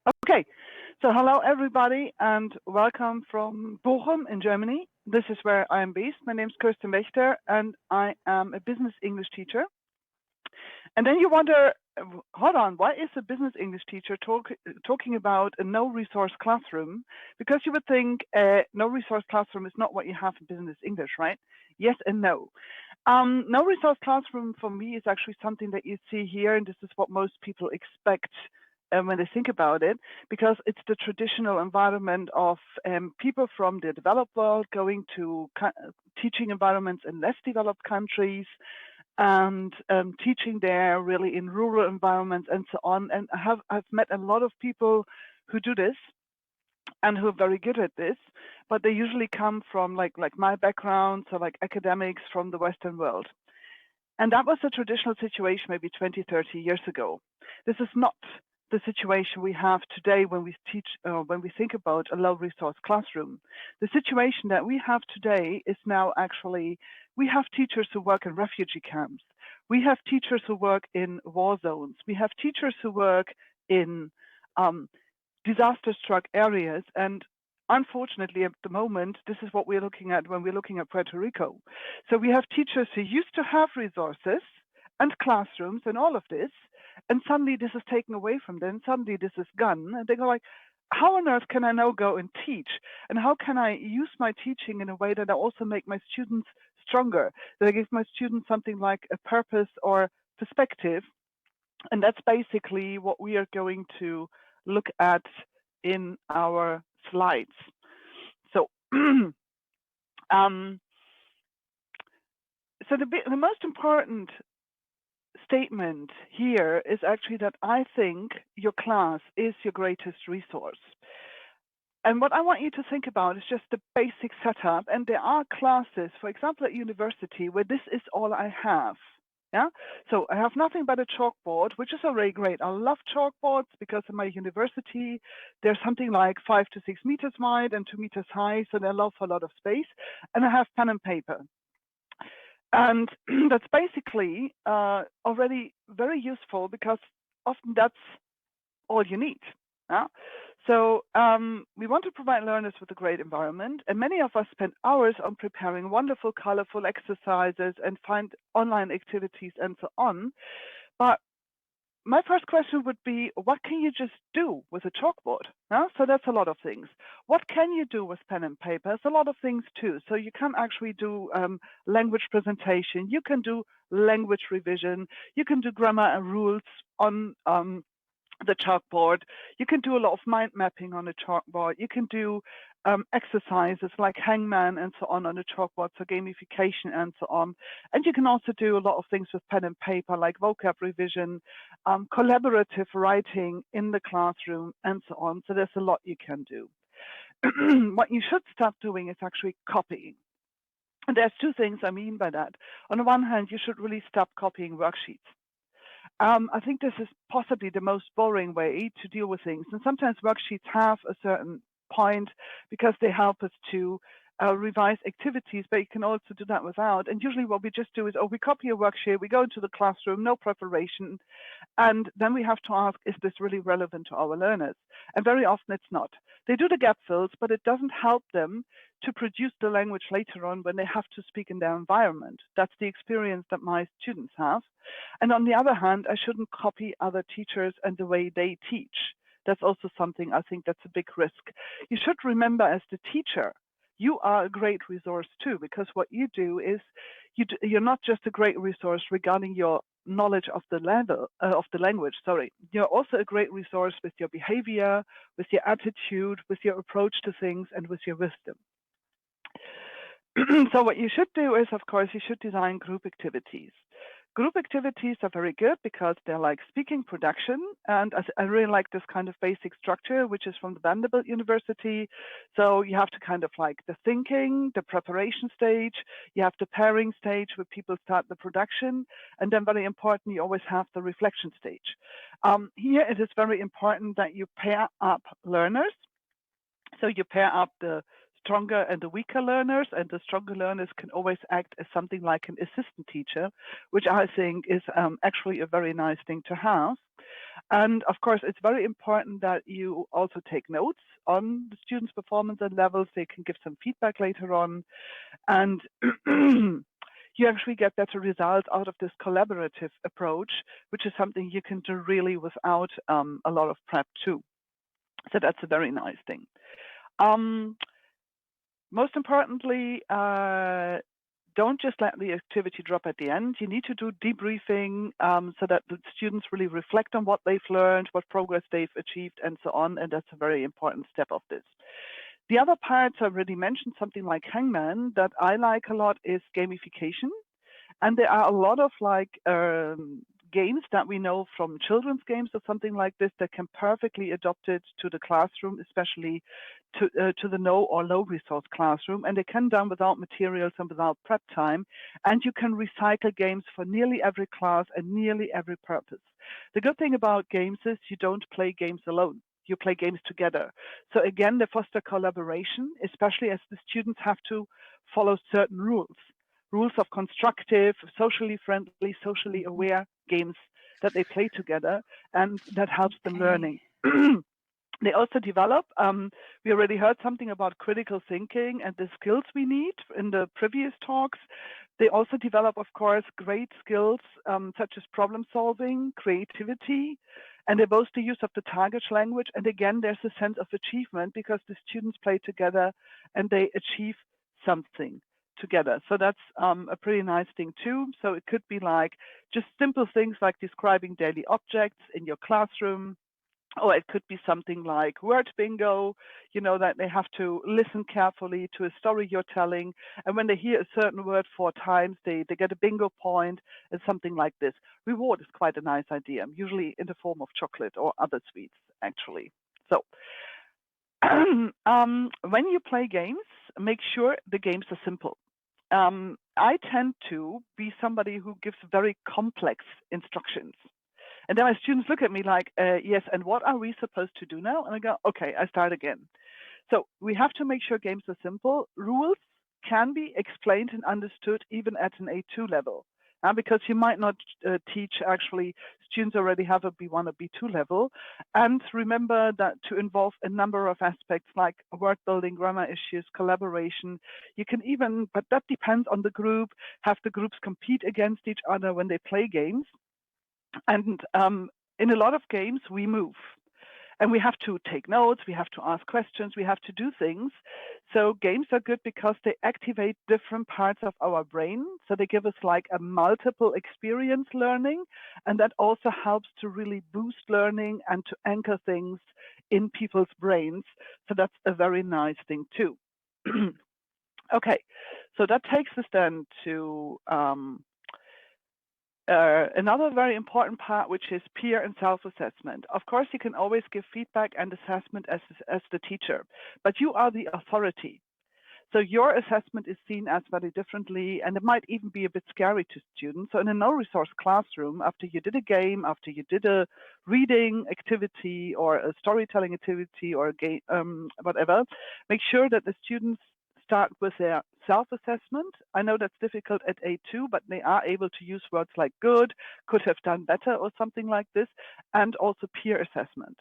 Okay, so hello everybody and welcome from Bochum in Germany. This is where I am based. My name is Kirsten Waechter and I am a business English teacher. And then you wonder, hold on, why is a business English teacher talking about a no-resource classroom? Because you would think a no-resource classroom is not what you have in business English, right? Yes and no. No-resource classroom for me is actually something that you see here, and this is what most people expect when they think about it, because it's the traditional environment of people from the developed world going to teaching environments in less developed countries, and teaching there really in rural environments and so on. And I've met a lot of people who do this and who are very good at this, but they usually come from like my background, so like academics from the Western world. And that was a traditional situation maybe 20, 30 years ago. This is not the situation we have today when we teach, when we think about a low-resource classroom. The situation that we have today is now actually, we have teachers who work in refugee camps. We have teachers who work in war zones. We have teachers who work in disaster-struck areas. And unfortunately, at the moment, this is what we're looking at when we're looking at Puerto Rico. So we have teachers who used to have resources and classrooms and all of this, and suddenly this is taken away from them, suddenly this is gone, and they go like, how on earth can I now go and teach? And how can I use my teaching in a way that I also make my students stronger, that I give my students something like a purpose or perspective? And that's basically what we are going to look at in our slides. So, so the most important statement here is actually that I think your class is your greatest resource. And what I want you to think about is just the basic setup. And there are classes, for example, at university, where this is all I have. Yeah, so I have nothing but a chalkboard, which is already great. I love chalkboards because in my university, there's something like 5 to 6 meters wide and 2 meters high, so they allow for a lot of space. And I have pen and paper. And that's basically already very useful because often that's all you need. Yeah? So we want to provide learners with a great environment, and many of us spend hours on preparing wonderful, colorful exercises and find online activities and so on. But my first question would be, what can you just do with a chalkboard? Yeah? So that's a lot of things. What can you do with pen and paper? It's a lot of things too. So you can actually do language presentation. You can do language revision. You can do grammar and rules on the chalkboard. You can do a lot of mind mapping on a chalkboard. You can do exercises like hangman and so on a chalkboard, so gamification and so on. And you can also do a lot of things with pen and paper, like vocab revision, collaborative writing in the classroom, and so on. So there's a lot you can do. What you should stop doing is actually copying. And there's two things I mean by that. On the one hand, you should really stop copying worksheets. I think this is possibly the most boring way to deal with things. And sometimes worksheets have a certain point because they help us to revise activities, but you can also do that without. And usually what we just do is, we copy a worksheet, we go into the classroom, no preparation, and then we have to ask, is this really relevant to our learners? And very often it's not. They do the gap fills, but it doesn't help them to produce the language later on when they have to speak in their environment. That's the experience that my students have. And on the other hand, I shouldn't copy other teachers and the way they teach. That's also something I think that's a big risk. You should remember, as the teacher, you are a great resource too, because what you do is you're not just a great resource regarding your knowledge of the language. You're also a great resource with your behavior, with your attitude, with your approach to things, and with your wisdom. So what you should do is, of course, you should design group activities. Group activities are very good because they're like speaking production, and I really like this kind of basic structure, which is from the Vanderbilt University. So you have to kind of like the thinking, the preparation stage, you have the pairing stage where people start the production, and then very important, you always have the reflection stage. Here it is very important that you pair up learners. So you pair up the stronger and the weaker learners, and the stronger learners can always act as something like an assistant teacher, which I think is actually a very nice thing to have. And of course, it's very important that you also take notes on the students' performance and levels. They can give some feedback later on. And you actually get better results out of this collaborative approach, which is something you can do really without a lot of prep too. So that's a very nice thing. Most importantly, don't just let the activity drop at the end. You need to do debriefing so that the students really reflect on what they've learned, what progress they've achieved, and so on. And that's a very important step of this. The other parts I already mentioned, something like Hangman, that I like a lot is gamification. And there are a lot of games that we know from children's games or something like this that can perfectly adopt it to the classroom, especially to the no or low resource classroom. And they can done without materials and without prep time. And you can recycle games for nearly every class and nearly every purpose. The good thing about games is you don't play games alone. You play games together. So again, they foster collaboration, especially as the students have to follow certain rules of constructive, socially friendly, socially aware games that they play together, and that helps them learning. They also develop, we already heard something about critical thinking and the skills we need in the previous talks. They also develop, of course, great skills such as problem solving, creativity, and they boast the use of the target language. And again, there's a sense of achievement because the students play together and they achieve something together. So that's a pretty nice thing too. So it could be like just simple things like describing daily objects in your classroom, or it could be something like word bingo, that they have to listen carefully to a story you're telling. And when they hear a certain word 4 times, they get a bingo point and something like this. Reward is quite a nice idea, usually in the form of chocolate or other sweets, actually. So when you play games, make sure the games are simple. I tend to be somebody who gives very complex instructions. And then my students look at me like, yes, and what are we supposed to do now? And I go, okay, I start again. So we have to make sure games are simple. Rules can be explained and understood even at an A2 level. Because you might not teach, actually, students already have a B1 or B2 level. And remember that to involve a number of aspects like word building, grammar issues, collaboration. You can even, but that depends on the group, have the groups compete against each other when they play games. And in a lot of games, we move. And we have to take notes, we have to ask questions, we have to do things. So games are good because they activate different parts of our brain. So they give us like a multiple experience learning. And that also helps to really boost learning and to anchor things in people's brains. So that's a very nice thing too. Okay, so that takes us then to another very important part, which is peer and self-assessment. Of course, you can always give feedback and assessment as the teacher, but you are the authority. So your assessment is seen as very differently, and it might even be a bit scary to students. So in a no-resource classroom, after you did a game, after you did a reading activity or a storytelling activity or a game, whatever, make sure that the students start with their self-assessment. I know that's difficult at A2, but they are able to use words like good, could have done better, or something like this, and also peer assessment.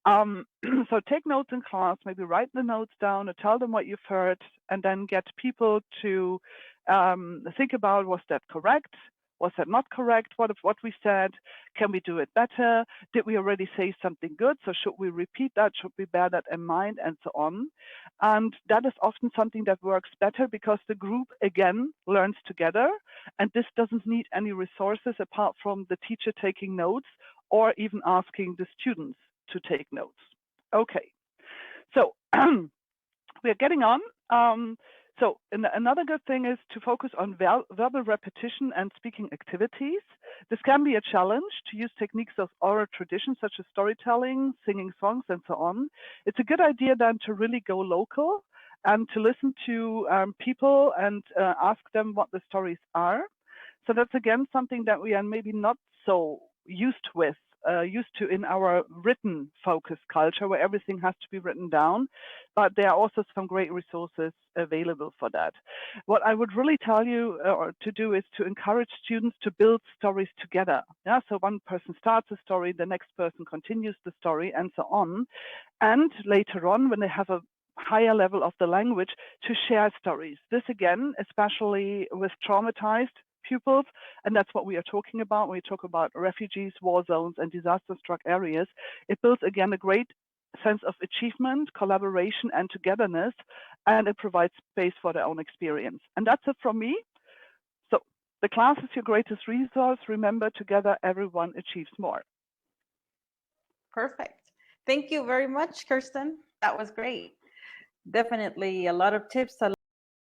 So take notes in class, maybe write the notes down or tell them what you've heard, and then get people to think about, was that correct? Was that not correct? What we said? Can we do it better? Did we already say something good? So should we repeat that? Should we bear that in mind? And so on. And that is often something that works better because the group, again, learns together. And this doesn't need any resources apart from the teacher taking notes or even asking the students to take notes. Okay, so we're getting on. So another good thing is to focus on verbal repetition and speaking activities. This can be a challenge to use techniques of oral tradition, such as storytelling, singing songs, and so on. It's a good idea then to really go local and to listen to people and ask them what the stories are. So that's again something that we are maybe not so used to in our written focus culture, where everything has to be written down. But there are also some great resources available for that. What I would really tell you to do is to encourage students to build stories together. Yeah, so one person starts a story, the next person continues the story, and so on. And later on, when they have a higher level of the language, to share stories. This again, especially with traumatized pupils, and that's what we are talking about when we talk about refugees, war zones, and disaster-struck areas. It builds again a great sense of achievement, collaboration, and togetherness, and it provides space for their own experience. And that's it from me. So the class is your greatest resource. Remember, together everyone achieves more. Perfect. Thank you very much, Kirsten. That was great. Definitely a lot of tips, a